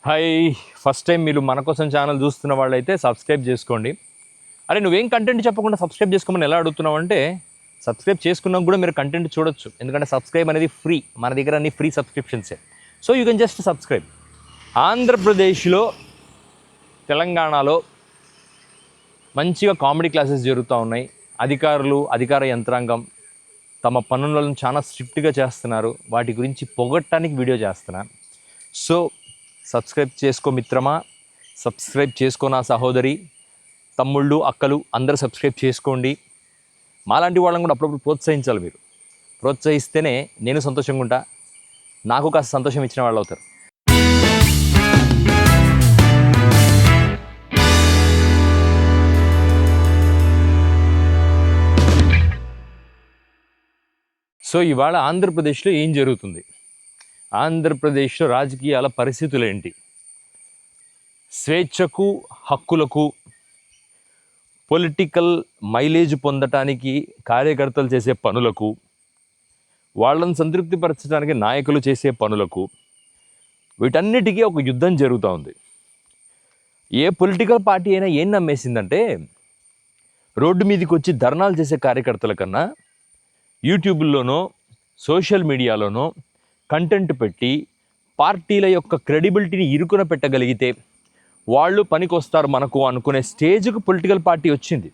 Hi, first time మీరు మన కోసం ఛానల్ చూస్తున్న వాళ్ళైతే సబ్స్క్రైబ్ చేసుకోండి. అరే నువ్వేం కంటెంట్ చెప్పకుండా సబ్స్క్రైబ్ చేసుకోమని ఎలా అడుగుతున్నావు అంటే, సబ్స్క్రైబ్ చేసుకున్నాక కూడా మీరు కంటెంట్ చూడొచ్చు. ఎందుకంటే సబ్స్క్రైబ్ అనేది ఫ్రీ, మన దగ్గర అన్ని ఫ్రీ సబ్స్క్రిప్షన్సే. So you can just subscribe. ఆంధ్రప్రదేశ్లో, తెలంగాణలో మంచిగా కామెడీ క్లాసెస్ జరుగుతూ ఉన్నాయి. అధికార యంత్రాంగం తమ పనులను చాలా స్ట్రిక్ట్గా చేస్తున్నారు. వాటి గురించి పొగట్టడానికి వీడియో చేస్తున్నాను. సో సబ్స్క్రైబ్ చేసుకో మిత్రమా, సబ్స్క్రైబ్ చేసుకో నా సహోదరి, తమ్ముళ్ళు, అక్కలు అందరూ సబ్స్క్రైబ్ చేసుకోండి. మాలాంటి వాళ్ళని కూడా అప్పుడప్పుడు ప్రోత్సహించాలి. మీరు ప్రోత్సహిస్తేనే నేను సంతోషంగా ఉంటా, నాకు కాస్త సంతోషం ఇచ్చిన వాళ్ళు అవుతారు. సో ఇవాళ ఆంధ్రప్రదేశ్లో ఏం జరుగుతుంది, ఆంధ్రప్రదేశ్లో రాజకీయాల పరిస్థితులు ఏంటి, స్వేచ్ఛకు, హక్కులకు, పొలిటికల్ మైలేజ్ పొందటానికి కార్యకర్తలు చేసే పనులకు, వాళ్ళని సంతృప్తిపరచడానికి నాయకులు చేసే పనులకు, వీటన్నిటికీ ఒక యుద్ధం జరుగుతూ ఉంది. ఏ పొలిటికల్ పార్టీ అయినా ఏం నమ్మేసిందంటే, రోడ్డు మీదకి వచ్చి ధర్నాలు చేసే కార్యకర్తల కన్నా యూట్యూబ్లోనో సోషల్ మీడియాలోనో కంటెంట్ పెట్టి పార్టీల యొక్క క్రెడిబిలిటీని ఇరుకున పెట్టగలిగితే వాళ్ళు పనికొస్తారు మనకు అనుకునే స్టేజ్కు పొలిటికల్ పార్టీ వచ్చింది.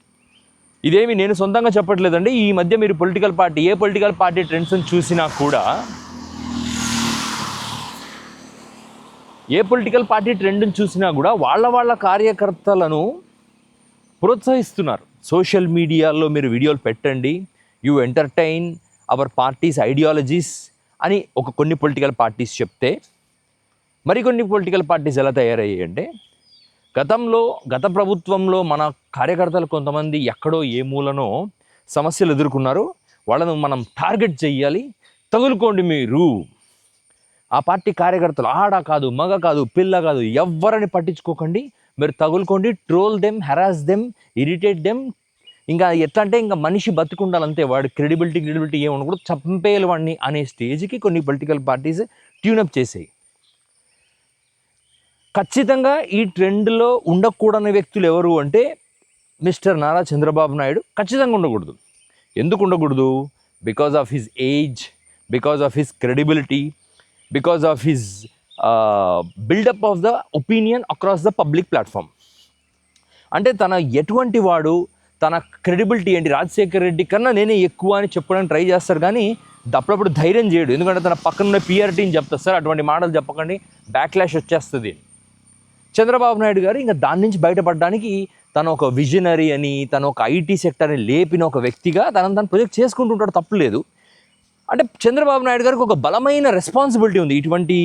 ఇదేమి నేను సొంతంగా చెప్పట్లేదండి. ఈ మధ్య మీరు ఏ పొలిటికల్ పార్టీ ట్రెండ్స్ని చూసినా కూడా, వాళ్ళ కార్యకర్తలను ప్రోత్సహిస్తున్నారు. సోషల్ మీడియాలో మీరు వీడియోలు పెట్టండి, you entertain our parties ideologies అని కొన్ని పొలిటికల్ పార్టీస్ చెప్తే, మరికొన్ని పొలిటికల్ పార్టీస్ ఎలా తయారయ్యాయి అంటే, గత ప్రభుత్వంలో మన కార్యకర్తలు కొంతమంది ఎక్కడో ఏ మూలనో సమస్యలు ఎదుర్కొన్నారు, వాళ్ళను మనం టార్గెట్ చేయాలి, తగులుకోండి మీరు. ఆ పార్టీ కార్యకర్తలు ఆడ కాదు, మగ కాదు, పిల్ల కాదు, ఎవ్వరని పట్టించుకోకండి, మీరు తగులుకోండి, troll them, harass them, irritate them. ఇంకా ఎట్లా అంటే, ఇంకా మనిషి బతుకుండాలంతే, వాడు క్రెడిబిలిటీ ఏమనకూడదు, చంపేయాలి వాడిని అనే స్టేజ్కి కొన్ని పొలిటికల్ పార్టీస్ ట్యూనప్ చేసాయి. ఖచ్చితంగా ఈ ట్రెండ్లో ఉండకూడని వ్యక్తులు ఎవరు అంటే మిస్టర్ నారా చంద్రబాబు నాయుడు ఖచ్చితంగా ఉండకూడదు. ఎందుకు ఉండకూడదు? Because of his age, because of his credibility, because of his buildup of the opinion across the public platform. అంటే తన ఎటువంటి వాడు, తన క్రెడిబిలిటీ ఏంటి, రాజశేఖర రెడ్డి కన్నా నేనే ఎక్కువ అని చెప్పడానికి ట్రై చేస్తారు, కానీ అప్పుడప్పుడు ధైర్యం చేయడు. ఎందుకంటే తన పక్కన పిఆర్టీని చెప్తారు, సార్ అటువంటి మాటలు చెప్పకండి, బ్యాక్లాష్ వచ్చేస్తుంది. చంద్రబాబు నాయుడు గారు ఇంకా దాని నుంచి బయటపడడానికి తను ఒక విజనరీ అని, తను ఒక ఐటీ సెక్టర్ని లేపిన ఒక వ్యక్తిగా తను ప్రొజెక్ట్ చేసుకుంటుంటాడు, తప్పులేదు. అంటే చంద్రబాబు నాయుడు గారికి ఒక బలమైన రెస్పాన్సిబిలిటీ ఉంది ఇటువంటి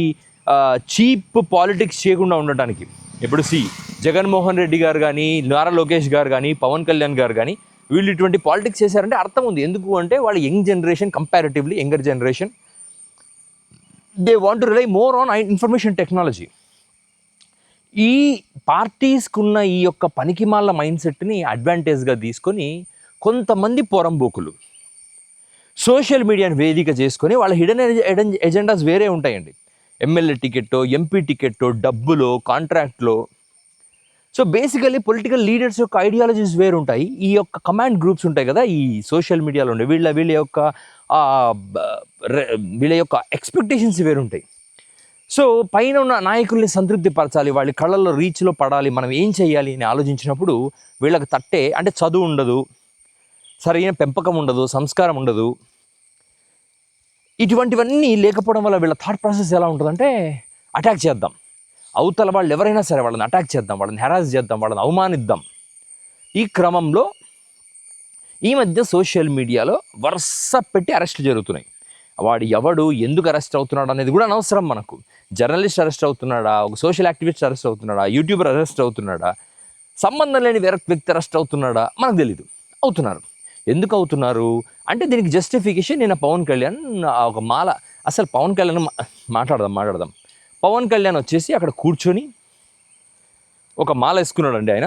చీప్ పాలిటిక్స్ చేయకుండా ఉండటానికి. ఇప్పుడు జగన్మోహన్ రెడ్డి గారు కానీ, నారా లోకేష్ గారు కానీ, పవన్ కళ్యాణ్ గారు కానీ, వీళ్ళు ఇటువంటి పాలిటిక్స్ చేశారంటే అర్థం ఉంది. ఎందుకు అంటే వాళ్ళు young generation, comparatively younger generation, they want to rely more on information technology. ఈ పార్టీస్కున్న ఈ యొక్క పనికిమాల మైండ్ సెట్ని అడ్వాంటేజ్గా తీసుకొని కొంతమంది పొరంబోకులు సోషల్ మీడియాని వేదిక చేసుకొని వాళ్ళ హిడెన్ ఎజెండాస్ వేరే ఉంటాయండి. ఎమ్మెల్యే టికెట్టో, ఎంపీ టికెట్టో, డబ్బులో, కాంట్రాక్ట్లో. సో బేసికలీ పొలిటికల్ లీడర్స్ యొక్క ఐడియాలజీస్ వేరు ఉంటాయి. ఈ యొక్క కమాండ్ గ్రూప్స్ ఉంటాయి కదా ఈ సోషల్ మీడియాలో ఉండే, వీళ్ళ యొక్క ఎక్స్పెక్టేషన్స్ వేరు ఉంటాయి. సో పైన ఉన్న నాయకుల్ని సంతృప్తి పరచాలి, వాళ్ళ కళ్ళల్లో రీచ్లో పడాలి, మనం ఏం చేయాలి అని ఆలోచించినప్పుడు వీళ్ళకి తట్టే అంటే చదువు ఉండదు, సరైన పెంపకం ఉండదు, సంస్కారం ఉండదు. ఇటువంటివన్నీ లేకపోవడం వల్ల వీళ్ళ థాట్ ప్రాసెస్ ఎలా ఉంటుందంటే, అటాక్ చేద్దాం, అవతల వాళ్ళు ఎవరైనా సరే వాళ్ళని అటాక్ చేద్దాం, వాళ్ళని హెరాస్ చేద్దాం, వాళ్ళని అవమానిద్దాం. ఈ క్రమంలో ఈ మధ్య సోషల్ మీడియాలో వరుస పెట్టి అరెస్టులు జరుగుతున్నాయి. వాడు ఎవడు, ఎందుకు అరెస్ట్ అవుతున్నాడు అనేది కూడా అనవసరం మనకు. జర్నలిస్ట్ అరెస్ట్ అవుతున్నాడా, ఒక సోషల్ యాక్టివిస్ట్ అరెస్ట్ అవుతున్నాడా, యూట్యూబర్ అరెస్ట్ అవుతున్నాడా, సంబంధం లేని వేరే వ్యక్తి అరెస్ట్ అవుతున్నాడా మనకు తెలీదు. అవుతున్నారు. ఎందుకు అవుతున్నారు అంటే దీనికి జస్టిఫికేషన్ నేను పవన్ కళ్యాణ్ ఒక మాల, అసలు పవన్ కళ్యాణ్ మాట్లాడదాం. పవన్ కళ్యాణ్ వచ్చేసి అక్కడ కూర్చొని ఒక మాల వేసుకున్నాడండి ఆయన.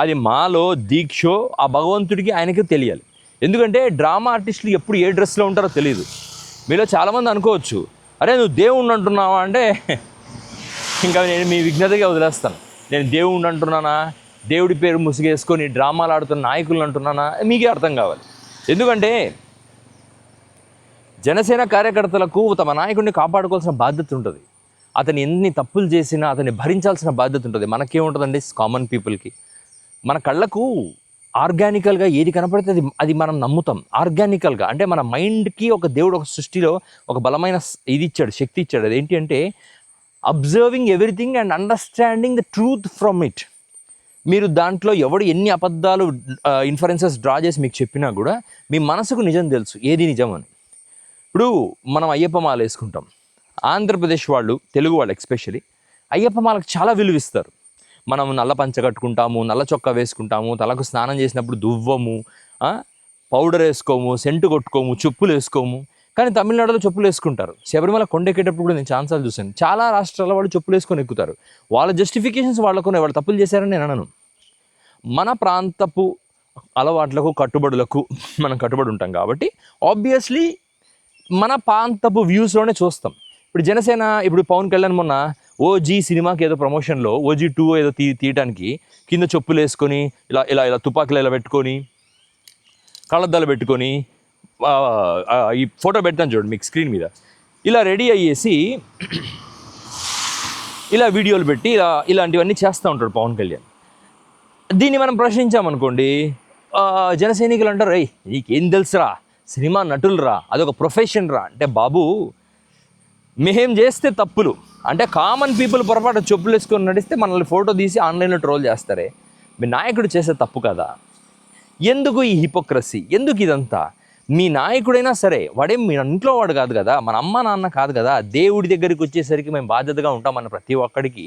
అది మాలో దీక్షో ఆ భగవంతుడికి ఆయనకి తెలియాలి. ఎందుకంటే డ్రామా ఆర్టిస్టులు ఎప్పుడు ఏ డ్రెస్లో ఉంటారో తెలియదు. మీలో చాలామంది అనుకోవచ్చు, అరే నువ్వు దేవుణ్ణి అంటున్నావా అంటే ఇంకా నేను మీ విజ్ఞతగా వదిలేస్తాను. నేను దేవుడిని అంటున్నానా, దేవుడి పేరు ముసుగేసుకొని డ్రామాలు ఆడుతున్న నాయకులను అంటున్నానా, మీకే అర్థం కావాలి. ఎందుకంటే జనసేన కార్యకర్తలకు తమ నాయకుడిని కాపాడుకోవాల్సిన బాధ్యత ఉంటుంది. అతను ఎన్ని తప్పులు చేసినా అతన్ని భరించాల్సిన బాధ్యత ఉంటుంది. మనకేముంటుందండి, కామన్ పీపుల్కి మన కళ్ళకు ఆర్గానికల్గా ఏది కనపడితే అది మనం నమ్ముతాం. ఆర్గానికల్గా అంటే మన మైండ్కి ఒక దేవుడు ఒక సృష్టిలో ఒక బలమైన ఇది ఇచ్చాడు, శక్తి ఇచ్చాడు. అదేంటి అంటే observing everything and understanding the truth from it. మీరు దాంట్లో ఎవడు ఎన్ని అబద్ధాలు ఇన్ఫరెన్సెస్ డ్రా చేసి మీకు చెప్పినా కూడా మీ మనసుకు నిజం తెలుసు, ఏది నిజం అని. ఇప్పుడు మనం అయ్యప్ప మాల వేసుకుంటాం. ఆంధ్రప్రదేశ్ వాళ్ళు, తెలుగు వాళ్ళు ఎస్పెషలీ అయ్యప్ప మాలకు చాలా విలువిస్తారు. మనం నల్ల పంచ కట్టుకుంటాము, నల్ల చొక్కా వేసుకుంటాము, తలకు స్నానం చేసినప్పుడు దువ్వము, పౌడర్ వేసుకోము, సెంటు కొట్టుకోము, చెప్పులు వేసుకోము. కానీ తమిళనాడులో చెప్పులు వేసుకుంటారు. శబరిమల కొండెక్కేటప్పుడు కూడా నేను ఛాన్సాలు చూశాను. చాలా రాష్ట్రాల వాళ్ళు చెప్పులు వేసుకొని ఎక్కుతారు. వాళ్ళ జస్టిఫికేషన్స్ వాళ్ళకునే, వాళ్ళు తప్పులు చేశారని నేను అనను. మన ప్రాంతపు అలవాట్లకు కట్టుబడులకు మనం కట్టుబడి ఉంటాం కాబట్టి ఆబ్వియస్లీ మన ప్రాంతపు వ్యూస్లోనే చూస్తాం. ఇప్పుడు జనసేన, ఇప్పుడు పవన్ కళ్యాణ్ మొన్న ఓజీ సినిమాకి ఏదో ప్రమోషన్లో ఓజీ 2 ఏదో తీయటానికి కింద చెప్పులు వేసుకొని ఇలా ఇలా ఇలా తుపాకులు ఇలా పెట్టుకొని కళ్ళద్దాలు పెట్టుకొని ఈ ఫోటో పెడతాను చూడండి మీకు స్క్రీన్ మీద, ఇలా రెడీ అయ్యేసి ఇలా వీడియోలు పెట్టి ఇలాంటివన్నీ చేస్తూ ఉంటాడు పవన్ కళ్యాణ్. దీన్ని మనం ప్రశ్నించామనుకోండి, జన సైనికులు అంటారు, రేయ్ నీకేం తెలుసురా, సినిమా నటులురా, అదొక ప్రొఫెషన్ రా. అంటే బాబు, మేం చేస్తే తప్పులు అంటే కామన్ పీపుల్ పొరపాటు చెప్పులు వేసుకొని నడిస్తే మనల్ని ఫోటో తీసి ఆన్లైన్లో ట్రోల్ చేస్తారే, మీ నాయకుడు చేసే తప్పు కదా. ఎందుకు ఈ హిపోక్రసీ, ఎందుకు ఇదంతా? మీ నాయకుడైనా సరే వాడేం మీ ఇంట్లో వాడు కాదు కదా, మన అమ్మ నాన్న కాదు కదా. దేవుడి దగ్గరికి వచ్చేసరికి మేము బాధ్యతగా ఉంటామన్న ప్రతి ఒక్కడికి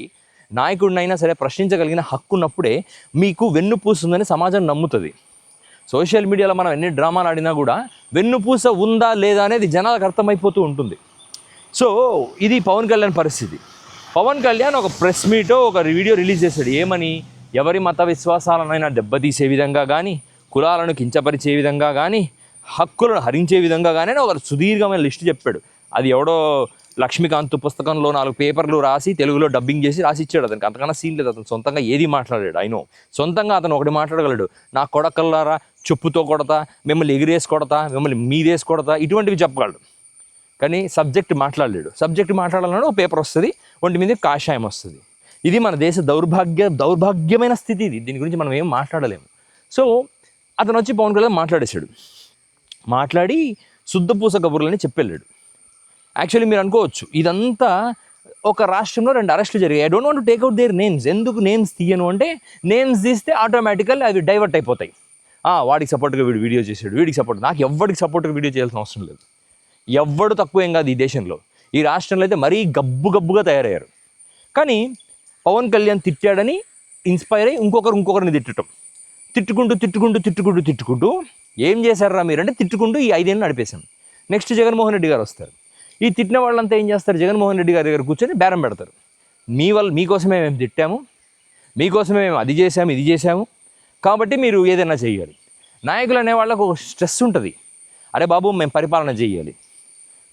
నాయకుడినైనా సరే ప్రశ్నించగలిగిన హక్కు ఉన్నప్పుడే మీకు వెన్నుపూస్తుందని సమాజం నమ్ముతుంది. సోషల్ మీడియాలో మనం ఎన్ని డ్రామాలు ఆడినా కూడా వెన్నుపూస ఉందా లేదా అనేది జనాలకు అర్థమైపోతూ ఉంటుంది. సో ఇది పవన్ కళ్యాణ్ పరిస్థితి. పవన్ కళ్యాణ్ ఒక ప్రెస్ మీటో ఒక వీడియో రిలీజ్ చేశాడు. ఏమని? ఎవరి మత విశ్వాసాలనైనా దెబ్బతీసే విధంగా కానీ, కులాలను కించపరిచే విధంగా కానీ, హక్కులను హరించే విధంగా కానీ ఒక సుదీర్ఘమైన లిస్టు చెప్పాడు. అది ఎవడో లక్ష్మీకాంత్ పుస్తకంలో 4 పేపర్లు రాసి తెలుగులో డబ్బింగ్ చేసి రాసి ఇచ్చాడు. అతనికి అంతకన్నా సీన్ లేదు. అతను సొంతంగా ఏది మాట్లాడాడు. అయినో సొంతంగా అతను ఒకటి మాట్లాడగలడు, నా కొడకల్లారా చెప్పుతో కొడతా, మిమ్మల్ని ఎగిరేసి కొడతా, మిమ్మల్ని మీదేసి కొడతా, ఇటువంటివి చెప్పగలడు. కానీ సబ్జెక్ట్ మాట్లాడలేడు. సబ్జెక్ట్ మాట్లాడాలన్నా ఒక పేపర్ వస్తుంది, ఒంటి మీద కాషాయం వస్తుంది. ఇది మన దేశ దౌర్భాగ్యమైన స్థితి. ఇది దీని గురించి మనం ఏం మాట్లాడలేము. సో అతను వచ్చి పవన్ కళ్యాణ్ మాట్లాడేశాడు. మాట్లాడి శుద్ధపూస కబుర్లని చెప్పెళ్ళాడు. యాక్చువల్లీ మీరు అనుకోవచ్చు ఇదంతా ఒక రాష్ట్రంలో 2 అరెస్టులు జరిగాయి. I don't want to take out their names. ఎందుకు నేమ్స్ తీయను అంటే, నేమ్స్ తీస్తే ఆటోమేటికల్ అవి డైవర్ట్ అయిపోతాయి. వాడికి సపోర్ట్గా వీడు వీడియో చేశాడు, వీడికి సపోర్ట్. నాకు ఎవ్వడికి సపోర్ట్గా వీడియో చేయాల్సిన అవసరం లేదు. ఎవ్వడు తక్కువ ఏం కాదు ఈ దేశంలో. ఈ రాష్ట్రంలో అయితే మరీ గబ్బుగా తయారయ్యారు. కానీ పవన్ కళ్యాణ్ తిట్టాడని ఇన్స్పైర్ అయ్యి ఇంకొకరిని తిట్టుకుంటూ ఏం చేశారా మీరు అంటే తిట్టుకుంటూ ఈ 5 ఏళ్ళు నడిపేశాం. నెక్స్ట్ జగన్మోహన్ రెడ్డి గారు వస్తారు. ఈ తిట్టిన వాళ్ళంతా ఏం చేస్తారు? జగన్మోహన్ రెడ్డి గారి దగ్గర కూర్చొని బేరం పెడతారు. మీకోసమే మేము తిట్టాము, మీకోసమే మేము అది చేసాము, ఇది చేసాము, కాబట్టి మీరు ఏదైనా చేయాలి. నాయకులు అనే వాళ్ళకు ఒక స్ట్రెస్ ఉంటుంది. అరే బాబు మేము పరిపాలన చేయాలి.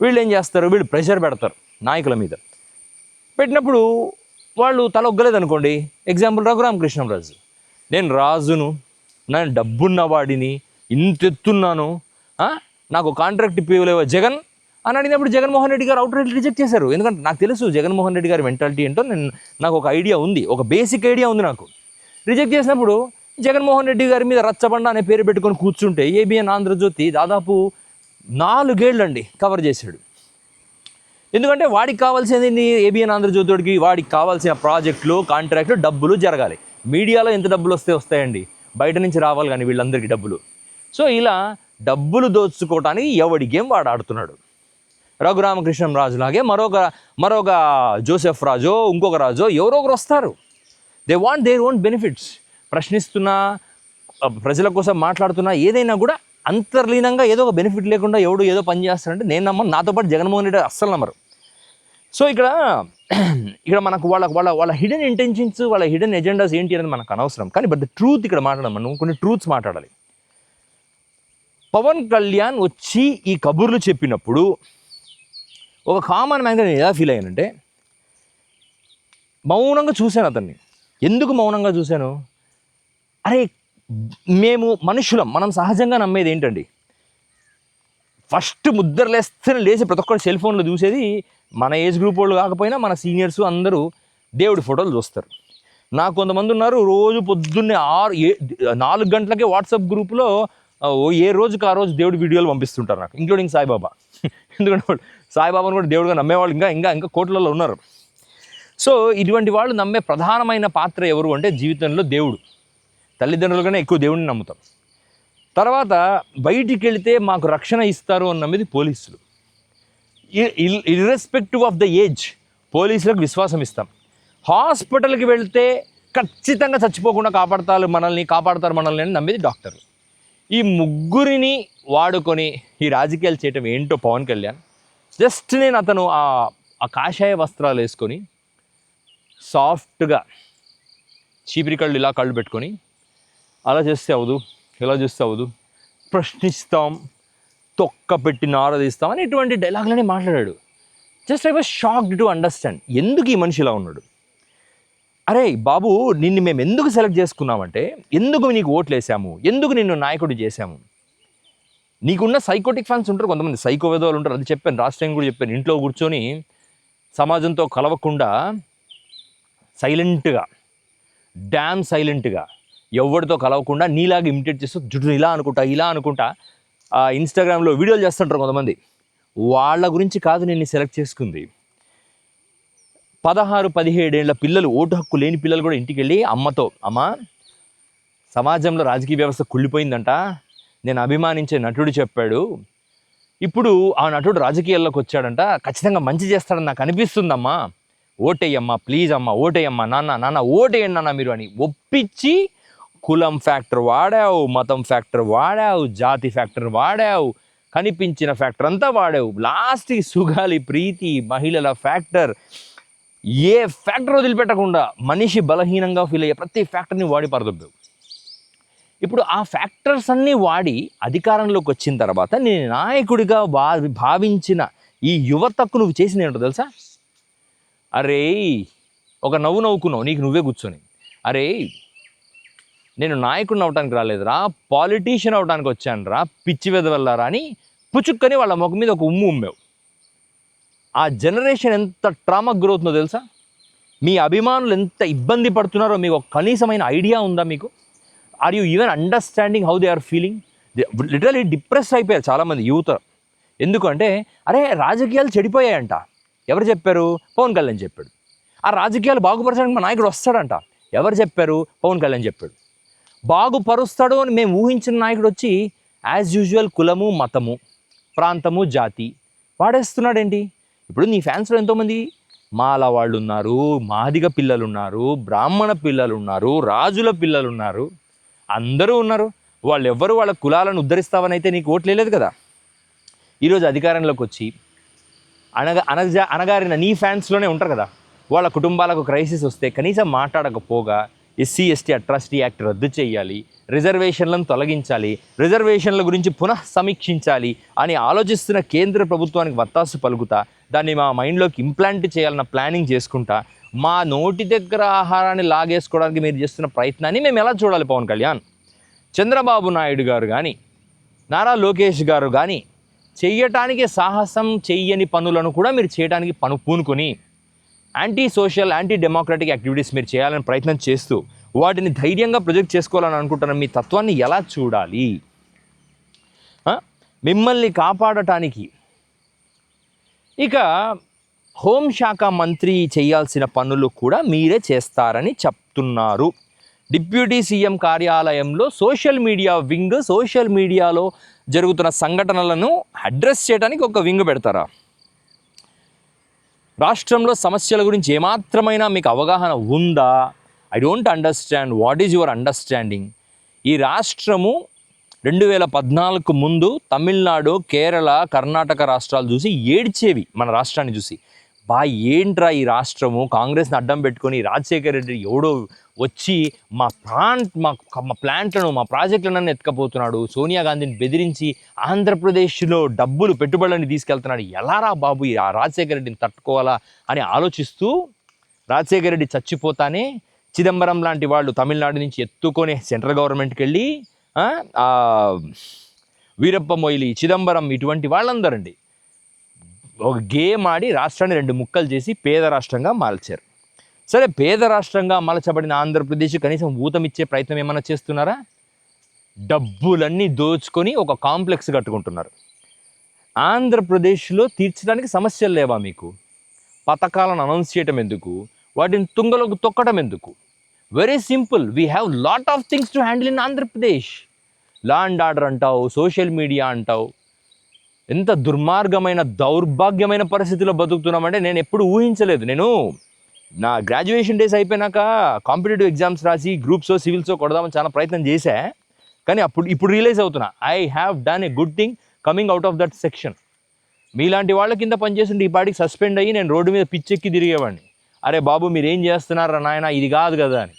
వీళ్ళు ఏం చేస్తారు? వీళ్ళు ప్రెషర్ పెడతారు నాయకుల మీద. పెట్టినప్పుడు వాళ్ళు తల ఒగ్గలేదు అనుకోండి. ఎగ్జాంపుల్ రఘురామకృష్ణంరాజు. నేను రాజును, నేను డబ్బున్నవాడిని, ఇంతెత్తున్నాను, నాకు కాంట్రాక్ట్ ఇవ్వలేవా జగన్ అని అడిగినప్పుడు జగన్మోహన్ రెడ్డి గారు అవుట్రైట్ రిజెక్ట్ చేశారు. ఎందుకంటే నాకు తెలుసు జగన్మోహన్ రెడ్డి గారి మెంటాలిటీ ఏంటో. నాకు ఒక ఐడియా ఉంది, ఒక బేసిక్ ఐడియా ఉంది నాకు. రిజెక్ట్ చేసినప్పుడు జగన్మోహన్ రెడ్డి గారి మీద రచ్చబండ అనే పేరు పెట్టుకొని కూర్చుంటే ఏబిఎన్ ఆంధ్రజ్యోతి దాదాపు 4 ఏళ్ళండి కవర్ చేశాడు. ఎందుకంటే వాడికి కావాల్సింది ఏబిఎన్ ఆంధ్రజ్యోతికి, వాడికి కావాల్సిన ప్రాజెక్టులు, కాంట్రాక్టులు, డబ్బులు జరగాలి. మీడియాలో ఎంత డబ్బులు వస్తాయండి, బయట నుంచి రావాలి కానీ వీళ్ళందరికీ డబ్బులు. సో ఇలా డబ్బులు దోచుకోవటానికి ఎవడి గేమ్ వాడు ఆడుతున్నాడు. రఘురామకృష్ణంరాజు లాగే మరొక జోసెఫ్ రాజో, ఇంకొక రాజో ఎవరో ఒకరు వస్తారు. They want their own benefits. ప్రశ్నిస్తున్నా, ప్రజల కోసం మాట్లాడుతున్నా, ఏదైనా కూడా అంతర్లీనంగా ఏదో ఒక బెనిఫిట్ లేకుండా ఎవడు ఏదో పని చేస్తాడంటే నేను నమ్మను. నాతో పాటు జగన్మోహన్ రెడ్డి అస్సలు నమ్మరు. సో ఇక్కడ మనకు వాళ్ళ హిడెన్ ఇంటెన్షన్స్, వాళ్ళ హిడెన్ ఎజెండాస్ ఏంటి అనేది మనకు అనవసరం. కానీ బట్ ద ట్రూత్ ఇక్కడ మాట్లాడాలి. మనం కొన్ని ట్రూత్స్ మాట్లాడాలి. పవన్ కళ్యాణ్ వచ్చి ఈ కబుర్లు చెప్పినప్పుడు ఒక కామన్ మ్యాన్గా నేను ఎలా ఫీల్ అయ్యానంటే, మౌనంగా చూశాను అతన్ని. ఎందుకు మౌనంగా చూశాను? అరే, మేము మనుషులం, మనం సహజంగా నమ్మేది ఏంటండి, ఫస్ట్ ముద్ర లేచి ప్రతి ఒక్కరు సెల్ ఫోన్లో చూసేది మన ఏజ్ గ్రూప్ వాళ్ళు కాకపోయినా మన సీనియర్స్ అందరూ దేవుడి ఫోటోలు చూస్తారు. నాకు కొంతమంది ఉన్నారు, రోజు పొద్దున్నే 4 గంటలకే వాట్సాప్ గ్రూప్లో ఏ రోజుకి ఆ రోజు దేవుడి వీడియోలు పంపిస్తుంటారు నాకు, ఇంక్లూడింగ్ సాయిబాబా. ఎందుకంటే సాయిబాబాను కూడా దేవుడిగా నమ్మేవాళ్ళు ఇంకా ఇంకా ఇంకా కోట్లలో ఉన్నారు. సో ఇటువంటి వాళ్ళు నమ్మే ప్రధానమైన పాత్ర ఎవరు అంటే జీవితంలో దేవుడు. తల్లిదండ్రులుగానే ఎక్కువ దేవుడిని నమ్ముతాం. తర్వాత బయటికి వెళితే మాకు రక్షణ ఇస్తారు అని నమ్మేది పోలీసులు. ఇర్రెస్పెక్టివ్ ఆఫ్ ద ఏజ్ పోలీసులకు విశ్వాసం ఇస్తాం. హాస్పిటల్కి వెళ్తే ఖచ్చితంగా చచ్చిపోకుండా కాపాడతారు మనల్ని అని నమ్మేది డాక్టర్. ఈ ముగ్గురిని వాడుకొని ఈ రాజకీయాలు చేయటం ఏంటో పవన్ కళ్యాణ్. జస్ట్ నేను అతను ఆ కాషాయ వస్త్రాలు వేసుకొని సాఫ్ట్గా చీపిరి కళ్ళు ఇలా కళ్ళు పెట్టుకొని అలా చేస్తే అవ్వదు, ఇలా చేస్తే అవ్వదు, ప్రశ్నిస్తాం, తొక్క పెట్టి నారదీస్తాం అని ఇటువంటి డైలాగ్లనే మాట్లాడాడు. Just I was shocked to understand ఎందుకు ఈ మనిషి ఇలా ఉన్నాడు. అరే బాబు, నిన్ను మేము ఎందుకు సెలెక్ట్ చేసుకున్నామంటే, ఎందుకు నీకు ఓట్లు వేసాము, ఎందుకు నిన్ను నాయకుడు చేశాము. నీకున్న సైకోటిక్ ఫ్యాన్స్ ఉంటారు, కొంతమంది సైకో విధవాళ్ళు ఉంటారు. అది చెప్పాను, రాష్ట్రం కూడా చెప్పాను. ఇంట్లో కూర్చొని సమాజంతో కలవకుండా సైలెంట్గా, డ్యామ్ సైలెంట్గా, ఎవరితో కలవకుండా నీలాగా ఇమిటేట్ చేస్తూ జుట్టు ఇలా అనుకుంటా ఇన్స్టాగ్రామ్లో వీడియోలు చేస్తుంటారు కొంతమంది. వాళ్ళ గురించి కాదు నేను సెలెక్ట్ చేసుకుంది. 16-17 ఏళ్ల పిల్లలు, ఓటు హక్కు లేని పిల్లలు కూడా ఇంటికి వెళ్ళి అమ్మతో, అమ్మ సమాజంలో రాజకీయ వ్యవస్థ కుళ్ళిపోయిందంట, నేను అభిమానించే నటుడు చెప్పాడు, ఇప్పుడు ఆ నటుడు రాజకీయాల్లోకి వచ్చాడంట, ఖచ్చితంగా మంచి చేస్తాడని నాకు అనిపిస్తుందమ్మా, ఓటేయమ్మా ప్లీజ్ అమ్మా, ఓటేయమ్మా నాన్న ఓటేయండి నాన్న మీరు అని ఒప్పించి కులం ఫ్యాక్టర్ వాడావు, మతం ఫ్యాక్టర్ వాడావు, జాతి ఫ్యాక్టర్ వాడావు, కనిపించిన ఫ్యాక్టర్ అంతా వాడావు, లాస్ట్కి సుగాలి, ప్రీతి, మహిళల ఫ్యాక్టర్, ఏ ఫ్యాక్టర్ వదిలిపెట్టకుండా మనిషి బలహీనంగా ఫీల్ అయ్యే ప్రతి ఫ్యాక్టర్ని వాడి పరదొబ్బావు. ఇప్పుడు ఆ ఫ్యాక్టర్స్ అన్నీ వాడి అధికారంలోకి వచ్చిన తర్వాత నేను నాయకుడిగా భావించిన ఈ యువతకు నువ్వు చేసింది ఏంటో తెలుసా? అరే, ఒక నవ్వుకున్నావు నీకు నువ్వే కూర్చొని, అరే నేను నాయకుడిని అవడానికి రాలేదురా, పాలిటీషియన్ అవడానికి వచ్చాను రా, పిచ్చి వెదవల్లారా అని పుచ్చుక్కని వాళ్ళ ముఖం మీద ఒక ఉమ్మావు. ఆ జనరేషన్ ఎంత ట్రామా గ్రోత్నో తెలుసా? మీ అభిమానులు ఎంత ఇబ్బంది పడుతున్నారో మీకు ఒక కనీసమైన ఐడియా ఉందా మీకు? Are you even understanding how they are feeling? Literally depress అయిపోయారు చాలామంది యూత్. ఎందుకంటే అరే రాజకీయాలు చెడిపోయాయంట. ఎవరు చెప్పారు? పవన్ కళ్యాణ్ చెప్పాడు. ఆ రాజకీయాలు బాగుపరచడానికి మా నాయకుడు వస్తాడంట. ఎవరు చెప్పారు? పవన్ కళ్యాణ్ చెప్పాడు. బాగుపరుస్తాడు అని మేము ఊహించిన నాయకుడు వచ్చి యాజ్ యూజువల్ కులము, మతము, ప్రాంతము, జాతి వాడేస్తున్నాడేంటి? ఇప్పుడు నీ ఫ్యాన్స్లో ఎంతోమంది మాల వాళ్ళు ఉన్నారు, మాదిగ పిల్లలు ఉన్నారు, బ్రాహ్మణ పిల్లలు ఉన్నారు, రాజుల పిల్లలు ఉన్నారు, అందరూ ఉన్నారు. వాళ్ళు ఎవ్వరు వాళ్ళ కులాలను ఉద్ధరిస్తావని అయితే నీకు ఓట్లు లేదు కదా. ఈరోజు అధికారంలోకి వచ్చి అనగారిన నీ ఫ్యాన్స్లోనే ఉంటారు కదా, వాళ్ళ కుటుంబాలకు క్రైసిస్ వస్తే కనీసం మాట్లాడకపోగా ఎస్సీ ఎస్టీ అట్రాసిటీ యాక్ట్ రద్దు చేయాలి, రిజర్వేషన్లను తొలగించాలి, రిజర్వేషన్ల గురించి పునః సమీక్షించాలి అని ఆలోచిస్తున్న కేంద్ర ప్రభుత్వానికి వత్తాసు పలుకుతా, దాన్ని మా మైండ్లోకి ఇంప్లాంట్ చేయాలన్న ప్లానింగ్ చేసుకుంటా, మా నోటి దగ్గర ఆహారాన్ని లాగేసుకోవడానికి మీరు చేస్తున్న ప్రయత్నాన్ని మేము ఎలా చూడాలి? పవన్ కళ్యాణ్, చంద్రబాబు నాయుడు గారు కానీ, నారా లోకేష్ గారు కానీ చెయ్యటానికి సాహసం చెయ్యని పనులను కూడా మీరు చేయడానికి పూనుకొని anti social, anti democratic activities మీరు చేయాలని ప్రయత్నం చేస్తూ వాటిని ధైర్యంగా ప్రొజెక్ట్ చేసుకోవాలని అనుకుంటున్న మీ తత్వాన్ని ఎలా చూడాలి? మిమ్మల్ని కాపాడటానికి ఇక హోంశాఖ మంత్రి చేయాల్సిన పనులు కూడా మీరే చేస్తారని చెప్తున్నారు. డిప్యూటీ సీఎం కార్యాలయంలో సోషల్ మీడియా వింగ్, సోషల్ మీడియాలో జరుగుతున్న సంఘటనలను అడ్రస్ చేయడానికి ఒక వింగ్ పెడతారా? రాష్ట్రంలో సమస్యల గురించి ఏమాత్రమైనా మీకు అవగాహన ఉందా? I don't understand. What is your understanding? ఈ రాష్ట్రము 2014 ముందు తమిళనాడు, కేరళ, కర్ణాటక రాష్ట్రాలు చూసి ఏడ్చేవి. మన రాష్ట్రాన్ని చూసి ఏంట్రా ఈ రాష్ట్రము, కాంగ్రెస్ని అడ్డం పెట్టుకొని రాజశేఖర్ రెడ్డి ఎవడో వచ్చి మా ప్లాంట్లను, మా ప్రాజెక్టులను ఎత్తుకపోతున్నాడు, సోనియా గాంధీని బెదిరించి ఆంధ్రప్రదేశ్లో డబ్బులు, పెట్టుబడులని తీసుకెళ్తున్నాడు, ఎలారా బాబు ఆ రాజశేఖర్ రెడ్డిని తట్టుకోవాలా అని ఆలోచిస్తూ రాజశేఖర రెడ్డి చచ్చిపోతానే చిదంబరం లాంటి వాళ్ళు తమిళనాడు నుంచి ఎత్తుకొని సెంట్రల్ గవర్నమెంట్కి వెళ్ళి వీరప్ప మొయిలి, చిదంబరం ఇటువంటి వాళ్ళందరండి ఒక గేమ్ ఆడి రాష్ట్రాన్ని 2 ముక్కలు చేసి పేద రాష్ట్రంగా మార్చారు. సరే, పేద రాష్ట్రంగా మలచబడిన ఆంధ్రప్రదేశ్ కనీసం ఊతమిచ్చే ప్రయత్నం ఏమైనా చేస్తున్నారా? డబ్బులన్నీ దోచుకొని ఒక కాంప్లెక్స్ కట్టుకుంటున్నారు. ఆంధ్రప్రదేశ్లో తీర్చడానికి సమస్యలు లేవా మీకు? పథకాలను అనౌన్స్ చేయటం ఎందుకు? వాటిని తుంగలోకి తొక్కడం ఎందుకు? Very simple. We have lot of things to handle in Andhra Pradesh. Law and order అంటావు, సోషల్ మీడియా అంటావు. ఎంత దుర్మార్గమైన దౌర్భాగ్యమైన పరిస్థితిలో బతుకుతున్నామంటే నేను ఎప్పుడు ఊహించలేదు. నేను నా గ్రాడ్యుయేషన్ డేస్ అయిపోయినాక కాంపిటేటివ్ ఎగ్జామ్స్ రాసి గ్రూప్సో సివిల్సో కొడదామని చాలా ప్రయత్నం చేశా. కానీ ఇప్పుడు రియలైజ్ అవుతున్నా, I have done a good thing coming out of that section. మీలాంటి వాళ్ళ కింద పనిచేస్తుంటే ఈ పాటికి సస్పెండ్ అయ్యి నేను రోడ్డు మీద పిచ్చెక్కి తిరిగేవాడిని. అరే బాబు మీరేం చేస్తున్నారా నాయన, ఇది కాదు కదా అని.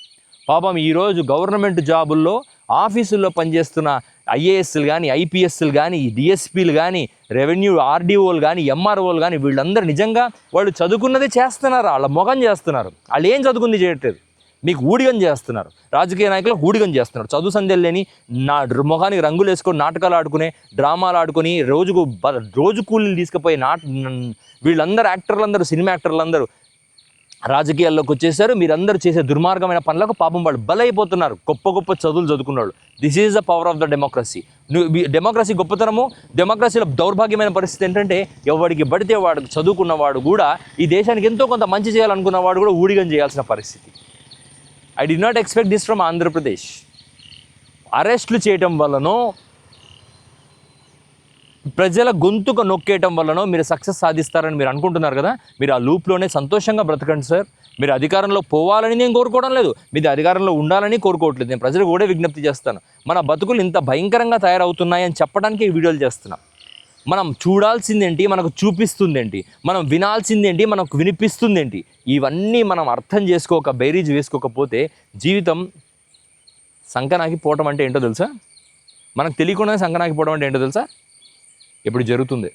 పాపం ఈరోజు గవర్నమెంట్ జాబుల్లో ఆఫీసుల్లో పనిచేస్తున్న ఐఏఎస్లు కానీ, ఐపీఎస్లు కానీ, డిఎస్పీలు కానీ, రెవెన్యూ ఆర్డీఓలు కానీ, ఎంఆర్ఓలు కానీ, వీళ్ళందరూ నిజంగా వాళ్ళు చదువుకున్నదే చేస్తున్నారు. వాళ్ళ మొగం చేస్తున్నారు. వాళ్ళు ఏం చదువుకుంది చేయట్లేదు. మీకు ఊడిగం చేస్తున్నారు. రాజకీయ నాయకులకు ఊడిగం చేస్తున్నారు. చదువు సంధ్యలు లేని మొఖానికి రంగులు వేసుకొని నాటకాలు ఆడుకునే, డ్రామాలు ఆడుకొని రోజు కూలీలు తీసుకుపోయి వీళ్ళందరూ యాక్టర్లందరూ, సినిమా యాక్టర్లందరూ రాజకీయాల్లోకి వచ్చేసారు. మీరందరూ చేసే దుర్మార్గమైన పనులకు పాపం వాళ్ళు బలైపోతున్నారు. గొప్ప గొప్ప చదువులు చదువుకున్నాడు. This is the power of the democracy. Democracy గొప్పతనము. డెమోక్రసీలో దౌర్భాగ్యమైన పరిస్థితి ఏంటంటే ఎవడికి పడితే వాడు చదువుకున్నవాడు కూడా, ఈ దేశానికి ఎంతో కొంత మంచి చేయాలనుకున్నవాడు కూడా ఊడిగం చేయాల్సిన పరిస్థితి. I did not expect this from Andhra Pradesh. అరెస్టులు చేయటం వల్లనో, ప్రజల గొంతుకు నొక్కేయటం వల్లనో మీరు సక్సెస్ సాధిస్తారని మీరు అనుకుంటున్నారు కదా. మీరు ఆ లూప్లోనే సంతోషంగా బ్రతకండి సార్. మీరు అధికారంలో పోవాలని నేను కోరుకోవడం లేదు, మీది అధికారంలో ఉండాలని కోరుకోవట్లేదు. నేను ప్రజలకు కూడా విజ్ఞప్తి చేస్తాను, మన బతుకులు ఇంత భయంకరంగా తయారవుతున్నాయని చెప్పడానికి ఈ వీడియోలు చేస్తున్నాం. మనం చూడాల్సిందేంటి, మనకు చూపిస్తుందేంటి, మనం వినాల్సిందేంటి, మనకు వినిపిస్తుందేంటి, ఇవన్నీ మనం అర్థం చేసుకోక బేరీజ్ వేసుకోకపోతే జీవితం సంకనాకి పోవటం అంటే ఏంటో తెలుసా? మనకు తెలియకుండానే సంకనాకి పోవడం అంటే ఏంటో తెలుసా? ఇప్పుడు జరుగుతుంది.